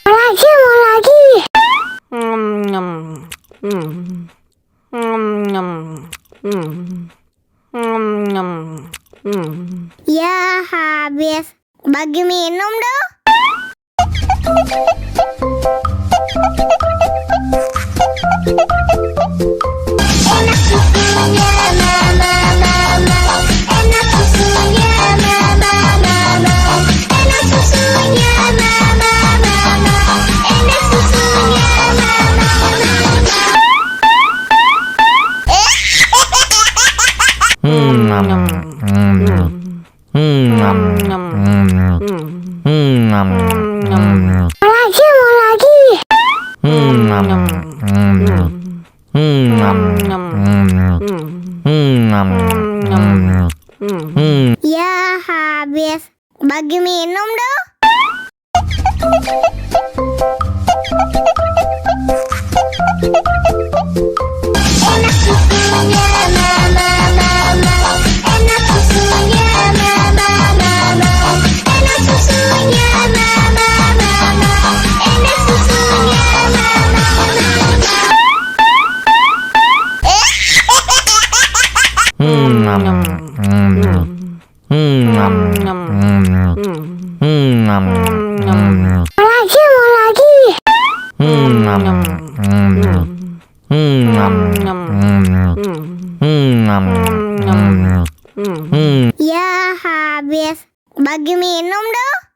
Lagi mau lagi. Ya habis. Bagi minum dong. Enak susunya mama mama. Enak susunya mama mama. Enak susunya mama mama. Enak susunya mama Lagi mau lagi. Ya habis. Bagi minum dong. Enak susunya mama mama. Enak susunya mama mama. Enak susunya mama mama. Enak susunya mama Lagi mau lagi. Ya habis. Bagi minum dong.